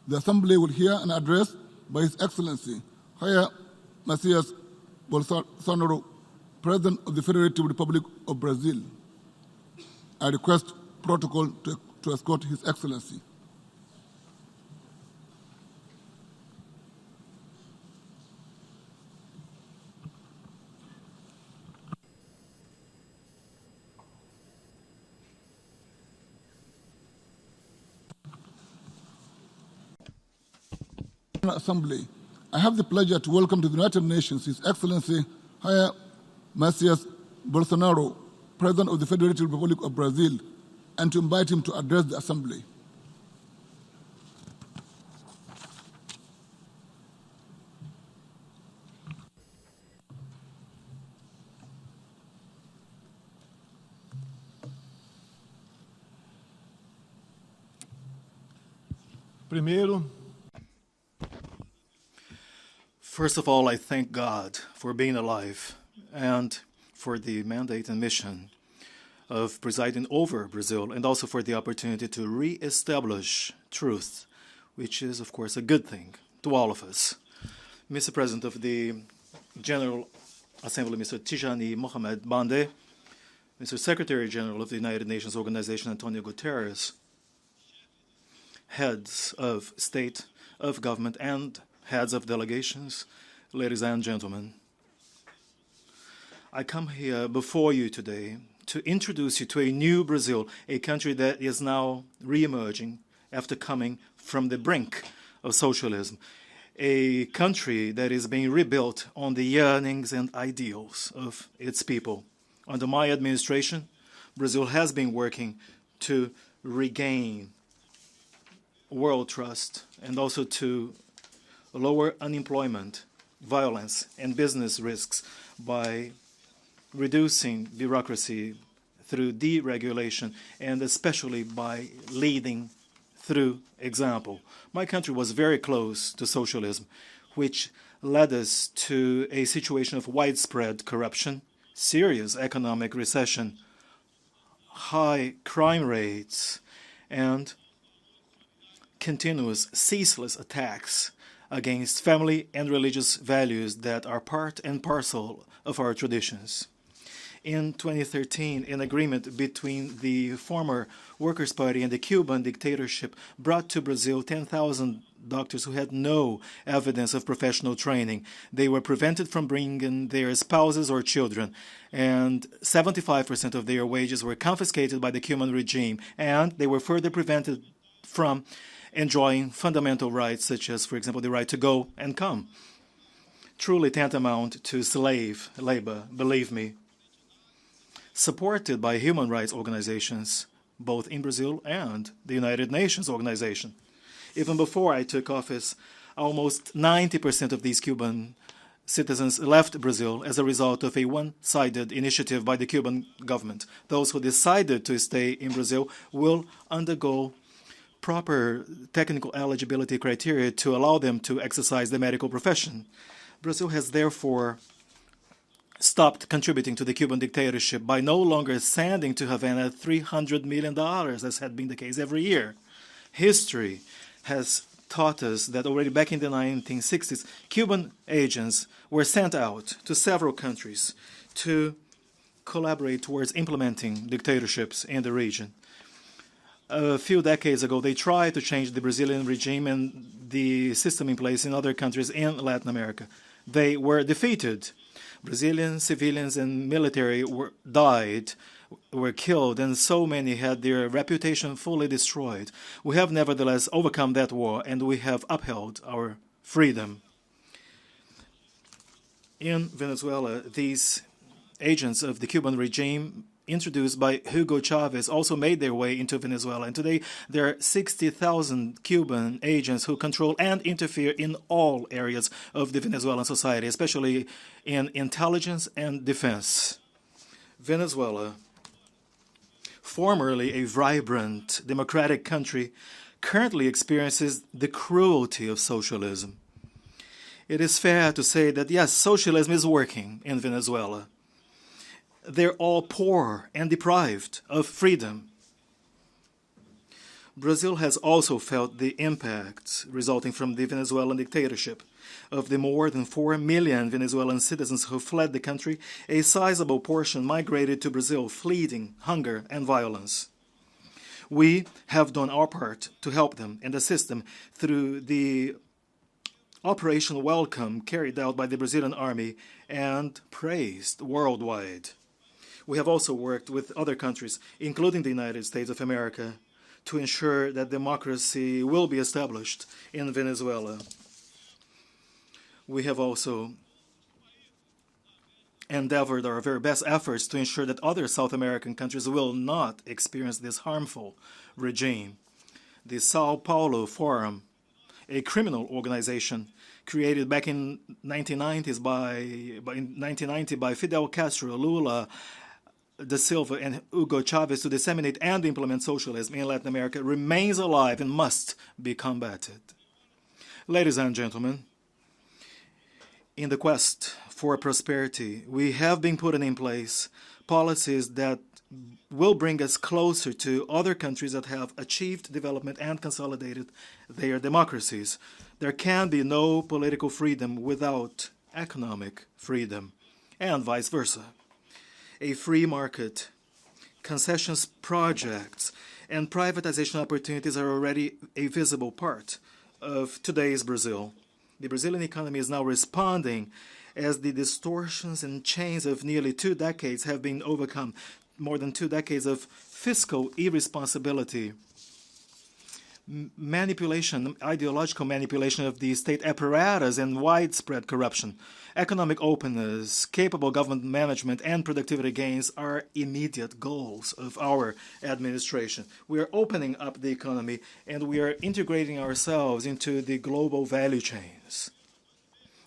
The Assembly will hear an address by His Excellency, Jair Messias Bolsonaro, President of the Federative Republic of Brazil. I request protocol to escort His Excellency. Assembly, I have the pleasure to welcome to the United Nations His Excellency Jair Messias Bolsonaro, President of the Federative Republic of Brazil, and to invite him to address the Assembly. First of all, I thank God for being alive and for the mandate and mission of presiding over Brazil, and also for the opportunity to re-establish truth, which is, of course, a good thing to all of us. Mr. President of the General Assembly, Mr. Tijani Mohamed Bande, Mr. Secretary General of the United Nations Organization, Antonio Guterres, heads of state, of government, and heads of delegations, ladies and gentlemen. I come here before you today to introduce you to a new Brazil, a country that is now re-emerging after coming from the brink of socialism, a country that is being rebuilt on the yearnings and ideals of its people. Under my administration, Brazil has been working to regain world trust and also to lower unemployment, violence, and business risks by reducing bureaucracy through deregulation, and especially by leading through example. My country was very close to socialism, which led us to a situation of widespread corruption, serious economic recession, high crime rates, and continuous, ceaseless attacks against family and religious values that are part and parcel of our traditions. In 2013, an agreement between the former Workers' Party and the Cuban dictatorship brought to Brazil 10,000 doctors who had no evidence of professional training. They were prevented from bringing their spouses or children, and 75% of their wages were confiscated by the Cuban regime, and they were further prevented from enjoying fundamental rights, such as, for example, the right to go and come. Truly tantamount to slave labor, believe me. Supported by human rights organizations, both in Brazil and the United Nations organization. Even before I took office, almost 90% of these Cuban citizens left Brazil as a result of a one-sided initiative by the Cuban government. Those who decided to stay in Brazil will undergo proper technical eligibility criteria to allow them to exercise the medical profession. Brazil has therefore stopped contributing to the Cuban dictatorship by no longer sending to Havana $300 million, as had been the case every year. History has taught us that already back in the 1960s, Cuban agents were sent out to several countries to collaborate towards implementing dictatorships in the region. A few decades ago, they tried to change the Brazilian regime and the system in place in other countries in Latin America. They were defeated. Brazilian civilians and military died, were killed, and so many had their reputation fully destroyed. We have nevertheless overcome that war, and we have upheld our freedom. In Venezuela, these agents of the Cuban regime, introduced by Hugo Chavez, also made their way into Venezuela. And today, there are 60,000 Cuban agents who control and interfere in all areas of the Venezuelan society, especially in intelligence and defense. Venezuela, formerly a vibrant democratic country, currently experiences the cruelty of socialism. It is fair to say that, yes, socialism is working in Venezuela. They're all poor and deprived of freedom. Brazil has also felt the impacts resulting from the Venezuelan dictatorship. Of the more than 4 million Venezuelan citizens who fled the country, a sizable portion migrated to Brazil, fleeing hunger and violence. We have done our part to help them and assist them through the Operation Welcome carried out by the Brazilian army and praised worldwide. We have also worked with other countries, including the United States of America, to ensure that democracy will be established in Venezuela. We have also endeavored our very best efforts to ensure that other South American countries will not experience this harmful regime. The Sao Paulo Forum, a criminal organization created back in 1990 by Fidel Castro, Lula da Silva, and Hugo Chavez to disseminate and implement socialism in Latin America, remains alive and must be combated. Ladies and gentlemen, in the quest for prosperity, we have been putting in place policies that will bring us closer to other countries that have achieved development and consolidated their democracies. There can be no political freedom without economic freedom, and vice versa. A free market, concessions projects, and privatization opportunities are already a visible part of today's Brazil. The Brazilian economy is now responding as the distortions and chains of nearly 2 decades have been overcome. More than 2 decades of fiscal irresponsibility, manipulation, ideological manipulation of the state apparatus, and widespread corruption. Economic openness, capable government management, and productivity gains are immediate goals of our administration. We are opening up the economy, and we are integrating ourselves into the global value chains.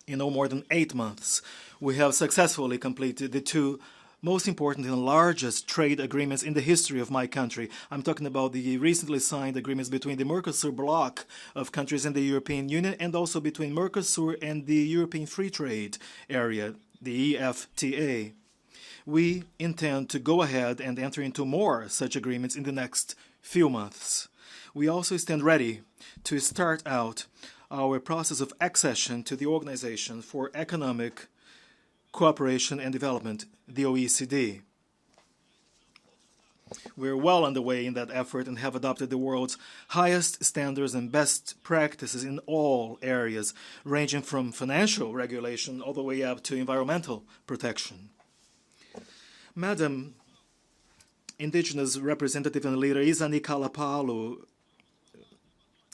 In no more than 8 months, we have successfully completed the 2 most important and largest trade agreements in the history of my country. I'm talking about the recently signed agreements between the Mercosur bloc of countries in the European Union and also between Mercosur and the European Free Trade Area, the EFTA. We intend to go ahead and enter into more such agreements in the next few months. We also stand ready to start out our process of accession to the Organization for Economic Cooperation and Development, the OECD. We're well underway in that effort and have adopted the world's highest standards and best practices in all areas, ranging from financial regulation all the way up to environmental protection. Madam Indigenous representative and leader Isani Kalapalo,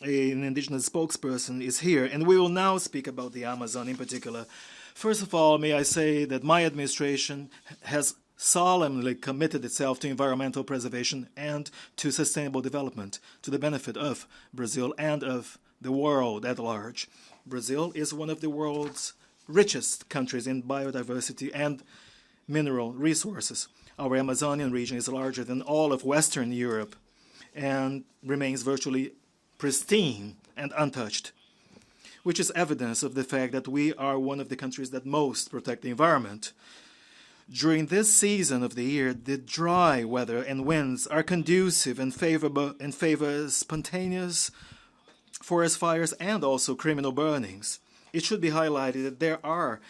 an Indigenous spokesperson, is here, and we will now speak about the Amazon in particular. First of all, may I say that my administration has solemnly committed itself to environmental preservation and to sustainable development to the benefit of Brazil and of the world at large. Brazil is one of the world's richest countries in biodiversity and mineral resources. Our Amazonian region is larger than all of Western Europe and remains virtually pristine and untouched, which is evidence of the fact that we are one of the countries that most protect the environment. During this season of the year, the dry weather and winds are conducive and favor spontaneous forest fires and also criminal burnings. It should be highlighted that there are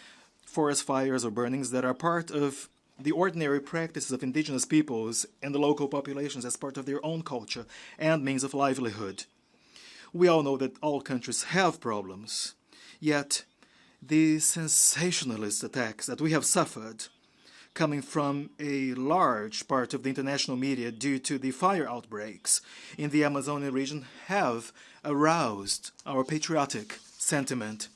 forest fires or burnings that are part of the ordinary practices of indigenous peoples and the local populations as part of their own culture and means of livelihood. We all know that all countries have problems, yet the sensationalist attacks that we have suffered coming from a large part of the international media due to the fire outbreaks in the Amazonian region have aroused our patriotic sentiment.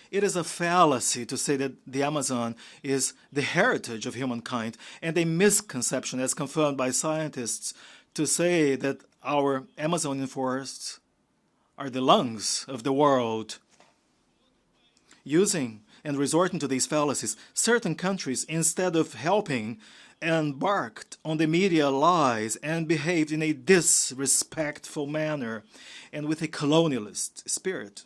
It is a fallacy to say that the Amazon is the heritage of humankind, and a misconception as confirmed by scientists to say that our Amazonian forests are the lungs of the world. Using and resorting to these fallacies, certain countries, instead of helping, embarked on the media lies and behaved in a disrespectful manner and with a colonialist spirit.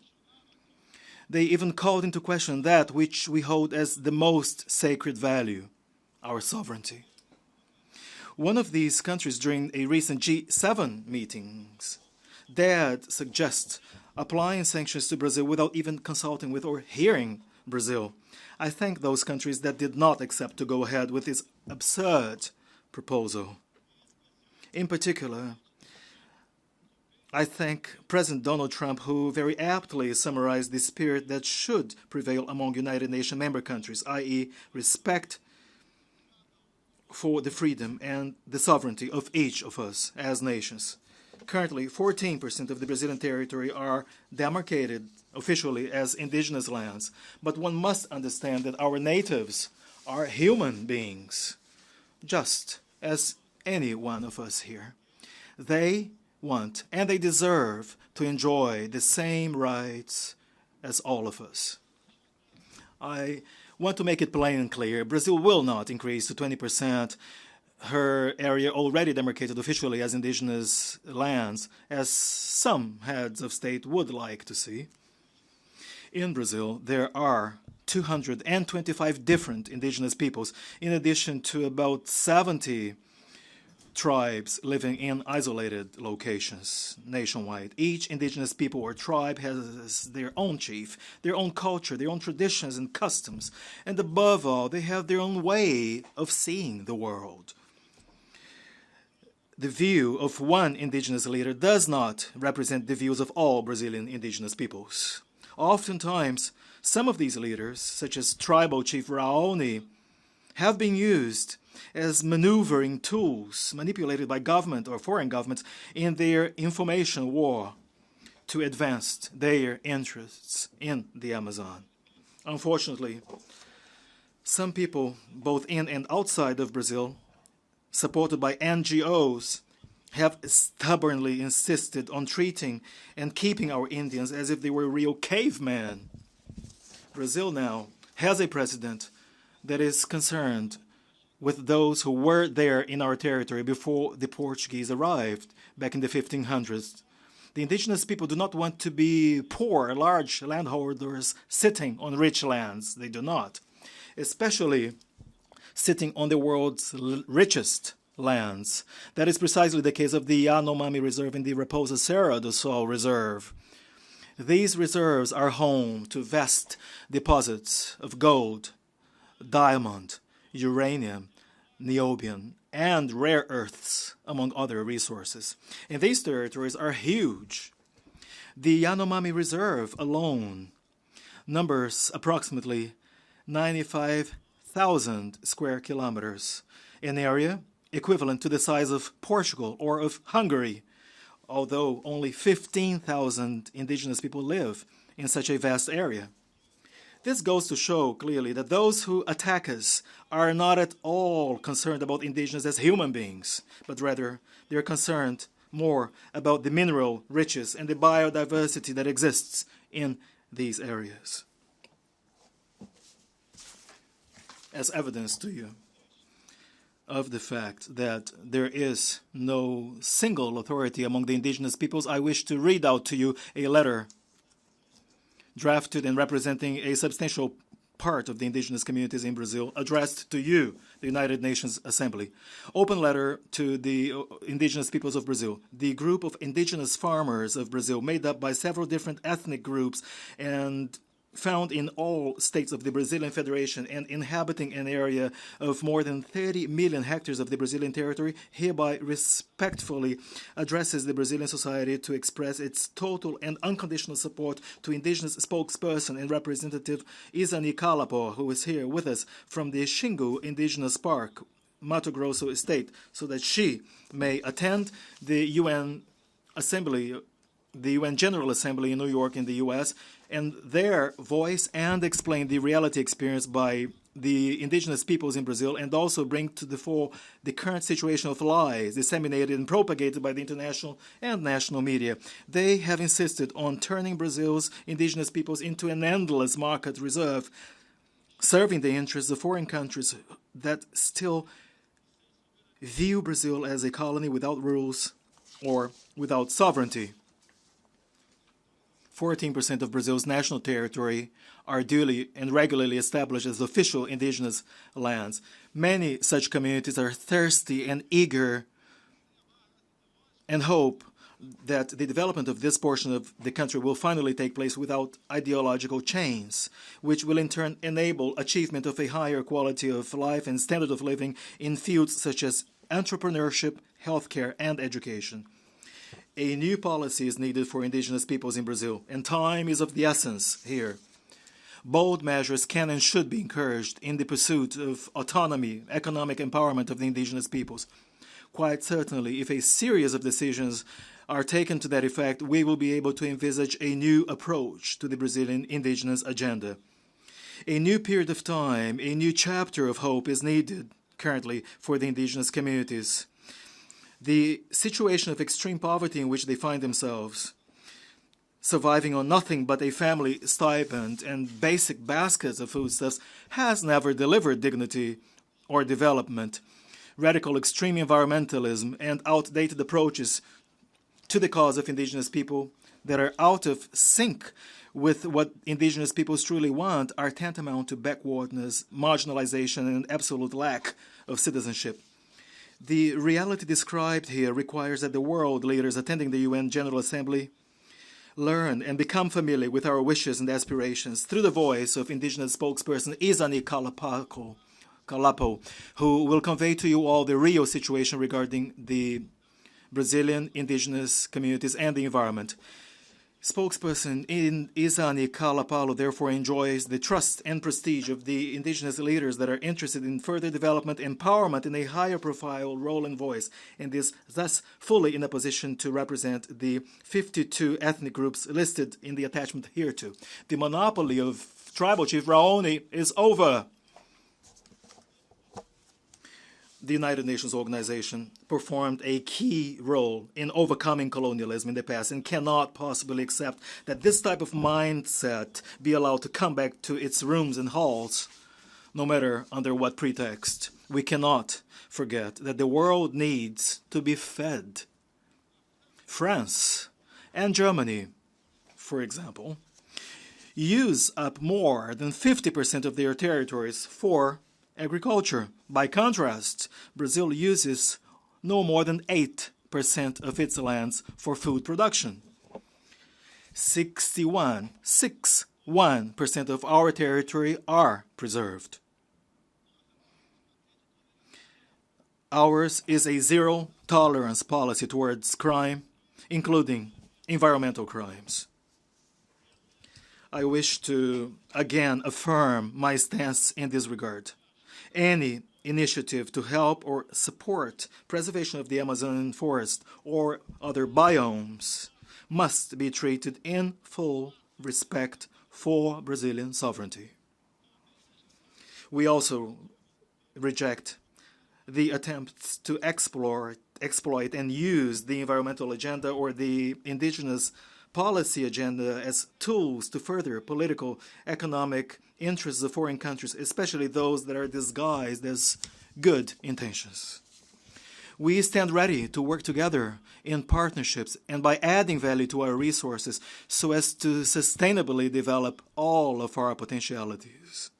They even called into question that which we hold as the most sacred value, our sovereignty. One of these countries during a recent G7 meetings dared suggest applying sanctions to Brazil without even consulting with or hearing Brazil. I thank those countries that did not accept to go ahead with this absurd proposal. In particular, I thank President Donald Trump, who very aptly summarized the spirit that should prevail among United Nations member countries, i.e., respect for the freedom and the sovereignty of each of us as nations. Currently, 14% of the Brazilian territory are demarcated officially as indigenous lands, but one must understand that our natives are human beings, just as any one of us here. They want and they deserve to enjoy the same rights as all of us. I want to make it plain and clear, Brazil will not increase to 20% her area already demarcated officially as indigenous lands, as some heads of state would like to see. In Brazil, there are 225 different indigenous peoples, in addition to about 70 tribes living in isolated locations nationwide. Each indigenous people or tribe has their own chief, their own culture, their own traditions and customs, and above all, they have their own way of seeing the world. The view of one indigenous leader does not represent the views of all Brazilian indigenous peoples. Oftentimes, some of these leaders, such as tribal chief Raoni, have been used as maneuvering tools manipulated by government or foreign governments in their information war to advance their interests in the Amazon. Unfortunately, some people, both in and outside of Brazil, supported by NGOs, have stubbornly insisted on treating and keeping our Indians as if they were real cavemen. Brazil now has a president that is concerned with those who were there in our territory before the Portuguese arrived back in the 1500s. The indigenous people do not want to be poor, large landholders sitting on rich lands. They do not. Especially sitting on the world's richest lands. That is precisely the case of the Yanomami Reserve and the Raposa Serra do Sol Reserve. These reserves are home to vast deposits of gold, diamond, uranium, niobium, and rare earths, among other resources. And these territories are huge. The Yanomami Reserve alone numbers approximately 95,000 square kilometers, an area equivalent to the size of Portugal or of Hungary, although only 15,000 indigenous people live in such a vast area. This goes to show clearly that those who attack us are not at all concerned about indigenous as human beings, but rather they are concerned more about the mineral riches and the biodiversity that exists in these areas. As evidence to you of the fact that there is no single authority among the indigenous peoples, I wish to read out to you a letter drafted and representing a substantial part of the indigenous communities in Brazil, addressed to you, the United Nations Assembly. Open letter to the indigenous peoples of Brazil. The group of indigenous farmers of Brazil, made up by several different ethnic groups and found in all states of the Brazilian Federation and inhabiting an area of more than 30 million hectares of the Brazilian territory, hereby respectfully addresses the Brazilian society to express its total and unconditional support to indigenous spokesperson and representative Isani Calapo, who is here with us from the Xingu Indigenous Park, Mato Grosso State, so that she may attend the UN Assembly, the UN General Assembly in New York in the U.S., and there voice and explain the reality experienced by the indigenous peoples in Brazil, and also bring to the fore the current situation of lies disseminated and propagated by the international and national media. They have insisted on turning Brazil's indigenous peoples into an endless market reserve, serving the interests of foreign countries that still view Brazil as a colony without rules or without sovereignty. 14% of Brazil's national territory are duly and regularly established as official indigenous lands. Many such communities are thirsty and eager and hope that the development of this portion of the country will finally take place without ideological chains, which will in turn enable achievement of a higher quality of life and standard of living in fields such as entrepreneurship, healthcare, and education. A new policy is needed for indigenous peoples in Brazil, and time is of the essence here. Bold measures can and should be encouraged in the pursuit of autonomy, economic empowerment of the indigenous peoples. Quite certainly, if a series of decisions are taken to that effect, we will be able to envisage a new approach to the Brazilian indigenous agenda. A new period of time, a new chapter of hope is needed currently for the indigenous communities. The situation of extreme poverty in which they find themselves, surviving on nothing but a family stipend and basic baskets of foodstuffs, has never delivered dignity or development. Radical extreme environmentalism and outdated approaches to the cause of indigenous people that are out of sync with what indigenous peoples truly want are tantamount to backwardness, marginalization, and absolute lack of citizenship. The reality described here requires that the world leaders attending the UN General Assembly learn and become familiar with our wishes and aspirations through the voice of indigenous spokesperson Izani Calapo, who will convey to you all the real situation regarding the Brazilian indigenous communities and the environment. Spokesperson Izani Calapo therefore enjoys the trust and prestige of the indigenous leaders that are interested in further development, empowerment, and a higher profile role and voice, and is thus fully in a position to represent the 52 ethnic groups listed in the attachment hereto. The monopoly of Tribal Chief Raoni is over. The United Nations organization performed a key role in overcoming colonialism in the past and cannot possibly accept that this type of mindset be allowed to come back to its rooms and halls, no matter under what pretext. We cannot forget that the world needs to be fed. France and Germany, for example, use up more than 50% of their territories for agriculture. By contrast, Brazil uses no more than 8% of its lands for food production. 61% of our territory are preserved. Ours is a zero-tolerance policy towards crime, including environmental crimes. I wish to again affirm my stance in this regard. Any initiative to help or support preservation of the Amazonian forest or other biomes must be treated in full respect for Brazilian sovereignty. We also reject the attempts to exploit and use the environmental agenda or the indigenous policy agenda as tools to further political, economic interests of foreign countries, especially those that are disguised as good intentions. We stand ready to work together in partnerships and by adding value to our resources so as to sustainably develop all of our potentialities.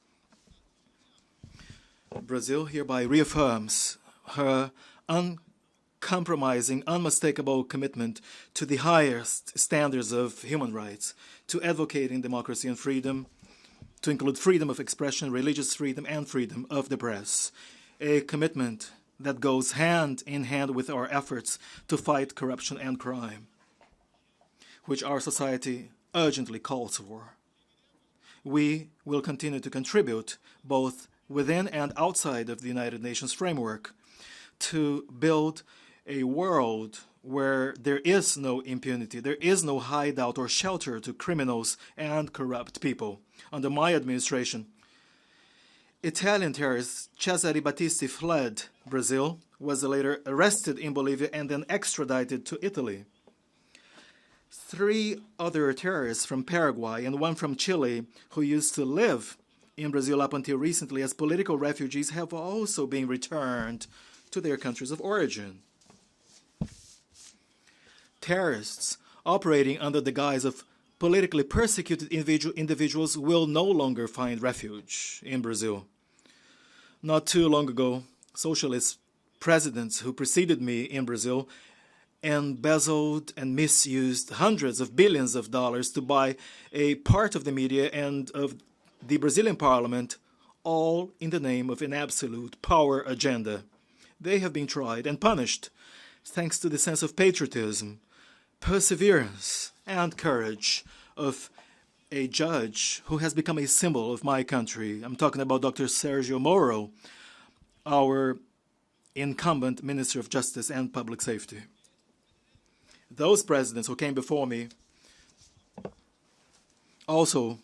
Brazil hereby reaffirms her uncompromising, unmistakable commitment to the highest standards of human rights, to advocating democracy and freedom, to include freedom of expression, religious freedom, and freedom of the press. A commitment that goes hand in hand with our efforts to fight corruption and crime, which our society urgently calls for. We will continue to contribute both within and outside of the United Nations framework to build a world where there is no impunity, there is no hideout or shelter to criminals and corrupt people. Under my administration, Italian terrorist Cesare Battisti fled Brazil, was later arrested in Bolivia, and then extradited to Italy. 3 other terrorists from Paraguay and 1 from Chile, who used to live in Brazil up until recently as political refugees, have also been returned to their countries of origin. Terrorists operating under the guise of politically persecuted individuals will no longer find refuge in Brazil. Not too long ago, socialist presidents who preceded me in Brazil embezzled and misused hundreds of billions of dollars to buy a part of the media and of the Brazilian parliament, all in the name of an absolute power agenda. They have been tried and punished thanks to the sense of patriotism, perseverance, and courage of a judge who has become a symbol of my country. I'm talking about Dr. Sergio Moro, our incumbent Minister of Justice and Public Safety. Those presidents who came before me also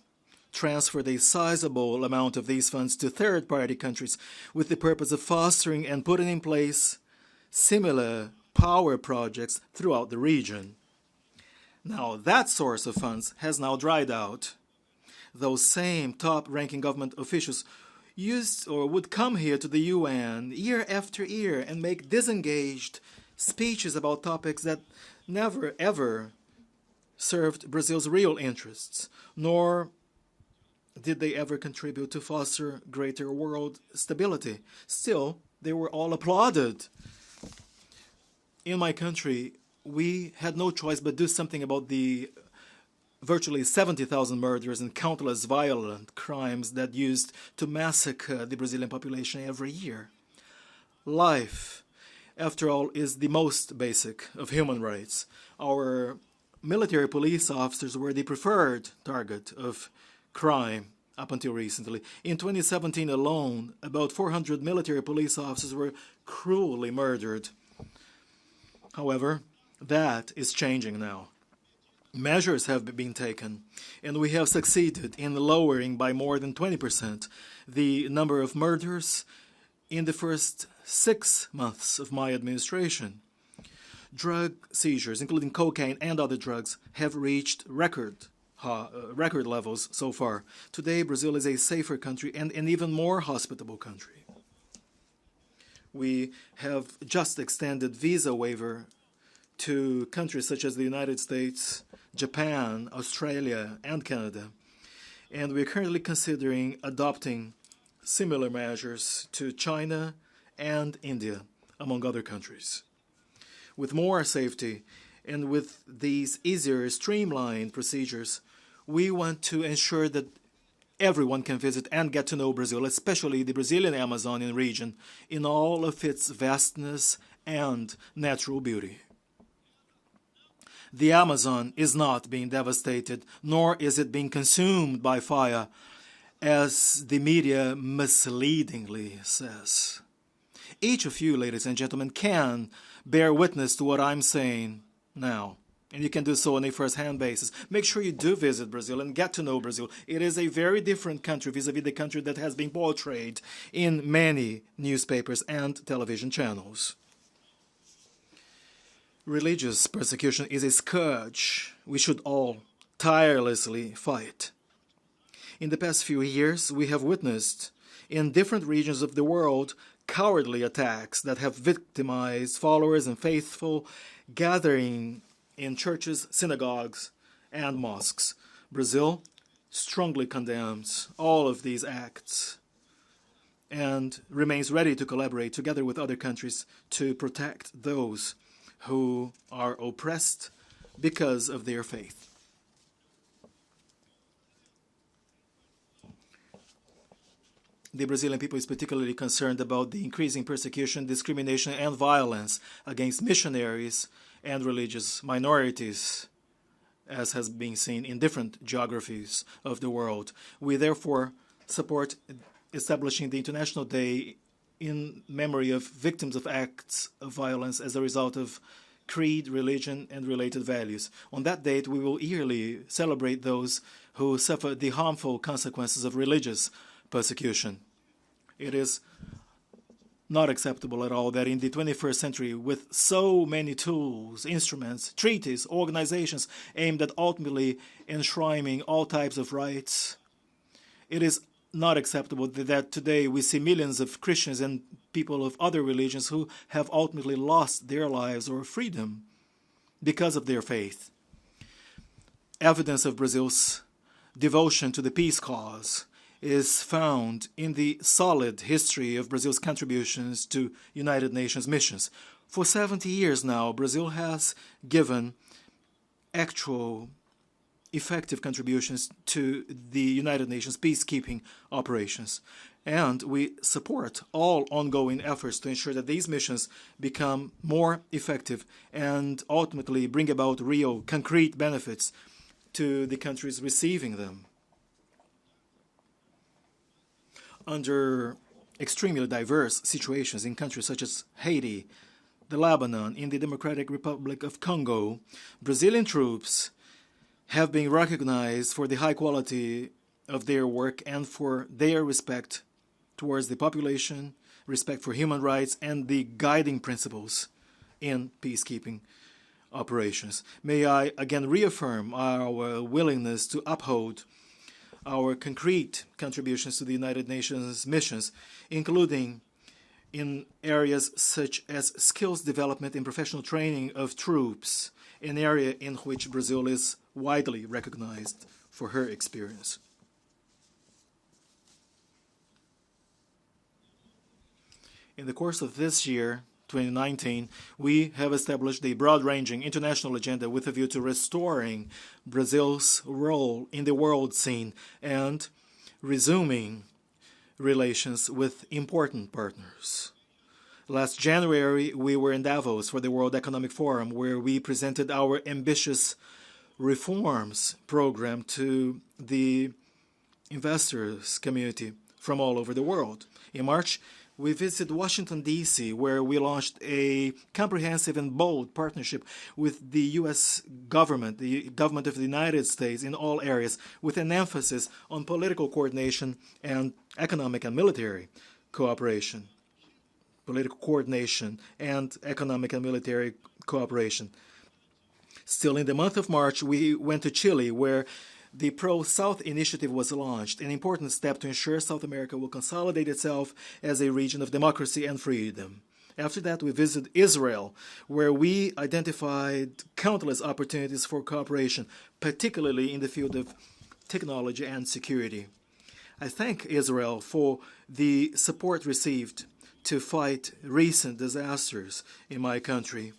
transferred a sizable amount of these funds to third-party countries with the purpose of fostering and putting in place similar power projects throughout the region. Now, that source of funds has now dried out. Those same top-ranking government officials used or would come here to the UN year after year and make disengaged speeches about topics that never, ever served Brazil's real interests, nor did they ever contribute to foster greater world stability. Still, they were all applauded. In my country, we had no choice but do something about the virtually 70,000 murders and countless violent crimes that used to massacre the Brazilian population every year. Life, after all, is the most basic of human rights. Our military police officers were the preferred target of crime up until recently. In 2017 alone, about 400 military police officers were cruelly murdered. However, that is changing now. Measures have been taken, and we have succeeded in lowering by more than 20% the number of murders in the first 6 months of my administration. Drug seizures, including cocaine and other drugs, have reached record levels so far. Today, Brazil is a safer country and an even more hospitable country. We have just extended visa waiver to countries such as the United States, Japan, Australia, and Canada. And we're currently considering adopting similar measures to China and India, among other countries. With more safety and with these easier, streamlined procedures, we want to ensure that everyone can visit and get to know Brazil, especially the Brazilian Amazonian region, in all of its vastness and natural beauty. The Amazon is not being devastated, nor is it being consumed by fire, as the media misleadingly says. Each of you, ladies and gentlemen, can bear witness to what I'm saying now, and you can do so on a first-hand basis. Make sure you do visit Brazil and get to know Brazil. It is a very different country vis-à-vis the country that has been portrayed in many newspapers and television channels. Religious persecution is a scourge we should all tirelessly fight. In the past few years, we have witnessed in different regions of the world cowardly attacks that have victimized followers and faithful gathering in churches, synagogues, and mosques. Brazil strongly condemns all of these acts and remains ready to collaborate together with other countries to protect those who are oppressed because of their faith. The Brazilian people is particularly concerned about the increasing persecution, discrimination, and violence against missionaries and religious minorities, as has been seen in different geographies of the world. We therefore support establishing the International Day in memory of victims of acts of violence as a result of creed, religion, and related values. On that date, we will yearly celebrate those who suffer the harmful consequences of religious persecution. It is not acceptable at all that in the 21st century, with so many tools, instruments, treaties, organizations aimed at ultimately enshrining all types of rights, it is not acceptable that today we see millions of Christians and people of other religions who have ultimately lost their lives or freedom because of their faith. evidence of Brazil's devotion to the peace cause is found in the solid history of Brazil's contributions to United Nations missions. For 70 years now, Brazil has given actual effective contributions to the United Nations peacekeeping operations. And we support all ongoing efforts to ensure that these missions become more effective and ultimately bring about real, concrete benefits to the countries receiving them. Under extremely diverse situations in countries such as Haiti, the Lebanon, in the Democratic Republic of Congo, Brazilian troops have been recognized for the high quality of their work and for their respect towards the population, respect for human rights, and the guiding principles in peacekeeping operations. May I again reaffirm our willingness to uphold our concrete contributions to the United Nations missions, including in areas such as skills development and professional training of troops, an area in which Brazil is widely recognized for her experience. In the course of this year, 2019, we have established a broad-ranging international agenda with a view to restoring Brazil's role in the world scene and resuming relations with important partners. Last January, we were in Davos for the World Economic Forum, where we presented our ambitious reforms program to the investors community from all over the world. In March, we visited Washington, D.C., where we launched a comprehensive and bold partnership with the U.S. government, the government of the United States in all areas, with an emphasis on political coordination and economic and military cooperation. Political coordination and economic and military cooperation. Still, in the month of March, we went to Chile, where the Pro-South Initiative was launched, an important step to ensure South America will consolidate itself as a region of democracy and freedom. After that, we visited Israel, where we identified countless opportunities for cooperation, particularly in the field of technology and security. I thank Israel for the support received to fight recent disasters in my country.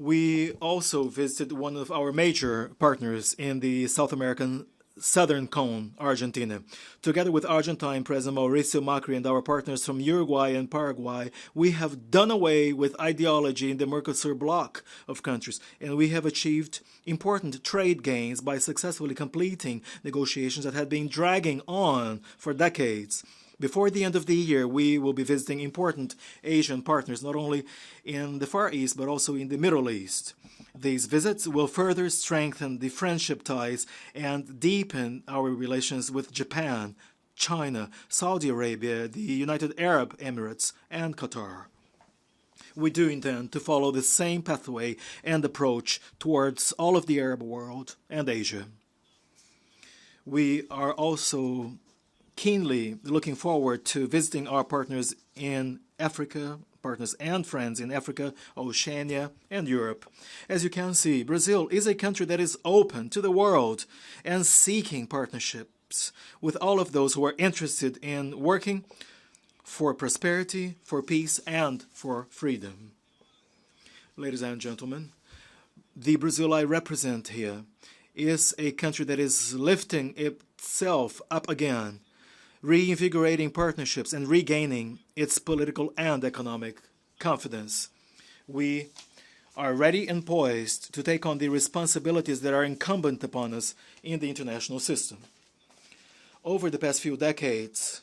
We also visited one of our major partners in the South American Southern Cone, Argentina. Together with Argentine President Mauricio Macri and our partners from Uruguay and Paraguay, we have done away with ideology in the Mercosur bloc of countries, and we have achieved important trade gains by successfully completing negotiations that had been dragging on for decades. Before the end of the year, we will be visiting important Asian partners, not only in the Far East, but also in the Middle East. These visits will further strengthen the friendship ties and deepen our relations with Japan, China, Saudi Arabia, the United Arab Emirates, and Qatar. We do intend to follow the same pathway and approach towards all of the Arab world and Asia. We are also keenly looking forward to visiting our partners in Africa, partners and friends in Africa, Oceania, and Europe. As you can see, Brazil is a country that is open to the world and seeking partnerships with all of those who are interested in working for prosperity, for peace, and for freedom. Ladies and gentlemen, the Brazil I represent here is a country that is lifting itself up again, reinvigorating partnerships and regaining its political and economic confidence. We are ready and poised to take on the responsibilities that are incumbent upon us in the international system. Over the past few decades,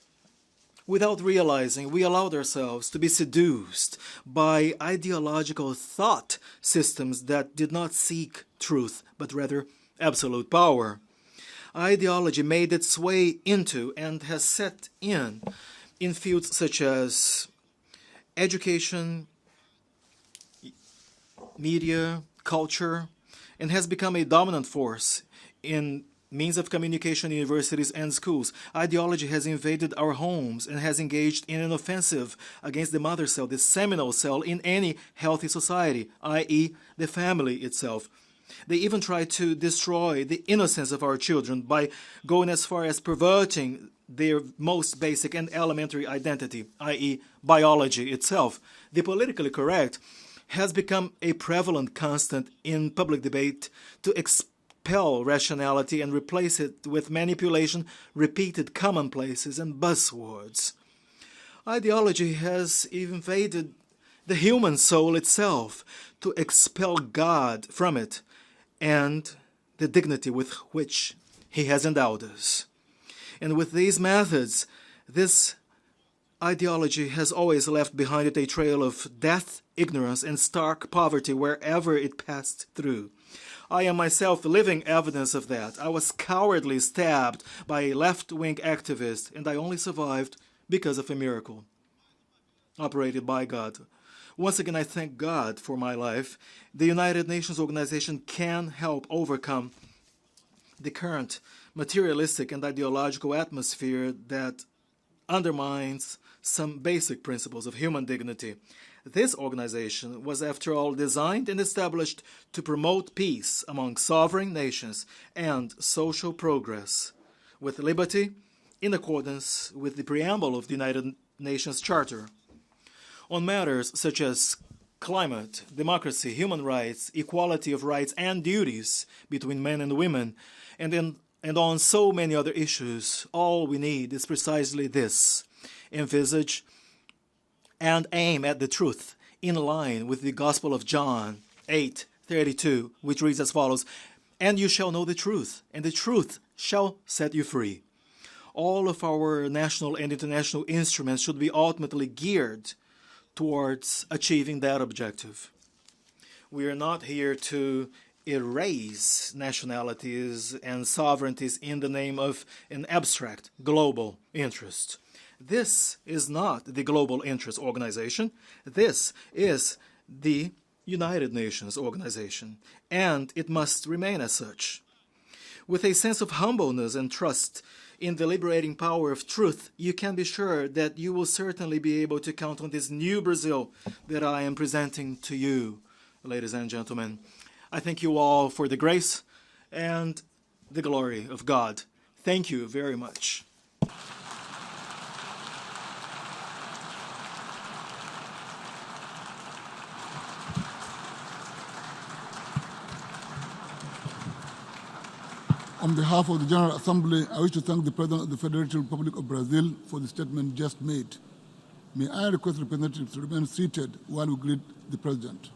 without realizing, we allowed ourselves to be seduced by ideological thought systems that did not seek truth, but rather absolute power. Ideology made its way into and has set in fields such as education, media, culture, and has become a dominant force in means of communication, universities, and schools. Ideology has invaded our homes and has engaged in an offensive against the mother cell, the seminal cell in any healthy society, i.e., the family itself. They even try to destroy the innocence of our children by going as far as perverting their most basic and elementary identity, i.e., biology itself. The politically correct has become a prevalent constant in public debate to expel rationality and replace it with manipulation, repeated commonplaces, and buzzwords. Ideology has invaded the human soul itself to expel God from it and the dignity with which He has endowed us. And with these methods, this ideology has always left behind it a trail of death, ignorance, and stark poverty wherever it passed through. I am myself living evidence of that. I was cowardly stabbed by a left-wing activist, and I only survived because of a miracle operated by God. Once again, I thank God for my life. The United Nations organization can help overcome the current materialistic and ideological atmosphere that undermines some basic principles of human dignity. This organization was, after all, designed and established to promote peace among sovereign nations and social progress, with liberty in accordance with the preamble of the United Nations Charter. On matters such as climate, democracy, human rights, equality of rights and duties between men and women, and on so many other issues, all we need is precisely this: envisage and aim at the truth in line with the Gospel of John 8:32, which reads as follows: "And you shall know the truth, and the truth shall set you free." All of our national and international instruments should be ultimately geared towards achieving that objective. We are not here to erase nationalities and sovereignties in the name of an abstract global interest. This is not the Global Interest Organization. This is the United Nations Organization, and it must remain as such. With a sense of humbleness and trust in the liberating power of truth, you can be sure that you will certainly be able to count on this new Brazil that I am presenting to you, ladies and gentlemen. I thank you all for the grace and the glory of God. Thank you very much. On behalf of the General Assembly, I wish to thank the President of the Federative Republic of Brazil for the statement just made. May I request representatives to remain seated while we greet the President.